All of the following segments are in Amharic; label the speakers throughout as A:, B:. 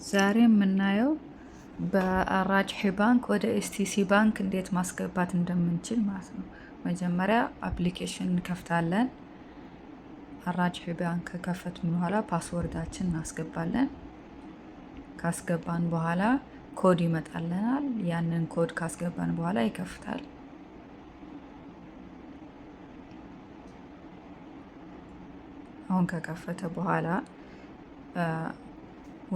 A: ዛሬ የምናየው በአራጅሒ ባንክ ወደ ኤስቲሲ ባንክ እንዴት ማስገባት እንደምንችል ማለት ነው። መጀመሪያ አፕሊኬሽን እንከፍታለን። አራጅሒ ባንክ ከከፈትን በኋላ ፓስወርዳችን እናስገባለን። ካስገባን በኋላ ኮድ ይመጣልናል። ያንን ኮድ ካስገባን በኋላ ይከፍታል። አሁን ከከፈተ በኋላ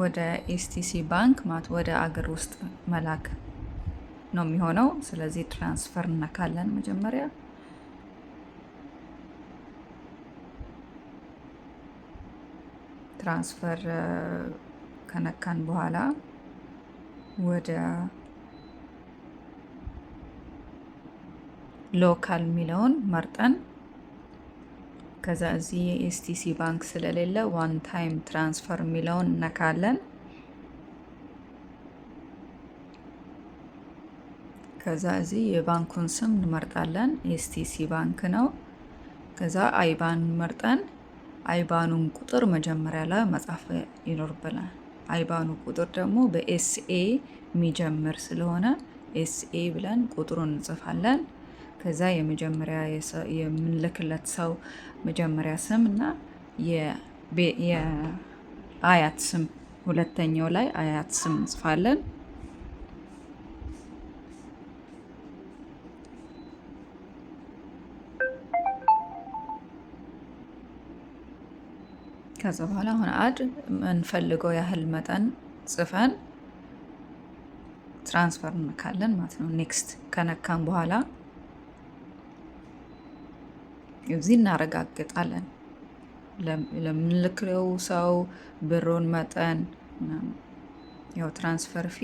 A: ወደ ኤስቲሲ ባንክ ማለት ወደ አገር ውስጥ መላክ ነው የሚሆነው። ስለዚህ ትራንስፈር እናካለን። መጀመሪያ ትራንስፈር ከነካን በኋላ ወደ ሎካል የሚለውን መርጠን ከዛ እዚህ የኤስቲሲ ባንክ ስለሌለ ዋን ታይም ትራንስፈር የሚለውን እነካለን። ከዛ እዚህ የባንኩን ስም እንመርጣለን። ኤስቲሲ ባንክ ነው። ከዛ አይባን መርጠን አይባኑን ቁጥር መጀመሪያ ላይ መጻፍ ይኖርብናል። አይባኑ ቁጥር ደግሞ በኤስኤ የሚጀምር ስለሆነ ኤስኤ ብለን ቁጥሩን እንጽፋለን። ከዛ የመጀመሪያ የምንልክለት ሰው መጀመሪያ ስም እና የአያት ስም ሁለተኛው ላይ አያት ስም እንጽፋለን። ከዛ በኋላ አሁን አድ የምንፈልገው ያህል መጠን ጽፈን ትራንስፈር እንካለን ማለት ነው። ኔክስት ከነካን በኋላ እዚህ እናረጋግጣለን ለምንልከው ሰው ብሩን መጠን። ያው ትራንስፈር ፊ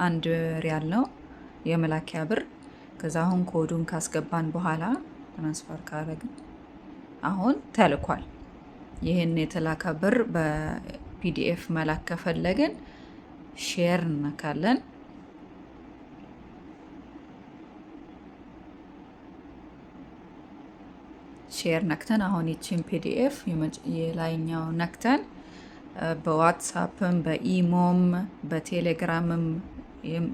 A: 1 ሪያል ነው የመላኪያ ብር። ከዛ አሁን ኮዱን ካስገባን በኋላ ትራንስፈር ካረግን አሁን ተልኳል። ይሄን የተላከ ብር በፒዲኤፍ መላክ ከፈለግን ሼር እናካለን። ሼር ነክተን አሁን ይቺን ፒዲኤፍ የላይኛው ነክተን በዋትስአፕም በኢሞም በቴሌግራምም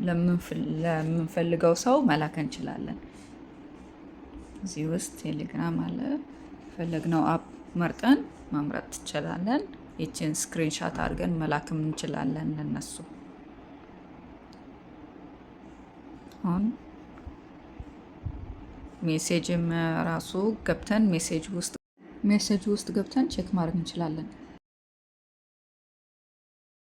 A: ለምንፈልገው ሰው መላክ እንችላለን። እዚህ ውስጥ ቴሌግራም አለ። ፈለግነው አፕ መርጠን መምረጥ ትችላለን። ይቺን ስክሪንሻት አድርገን መላክም እንችላለን ለነሱ። አሁን ሜሴጅም ራሱ ገብተን ሜሴጅ ውስጥ ገብተን ቼክ ማድረግ እንችላለን።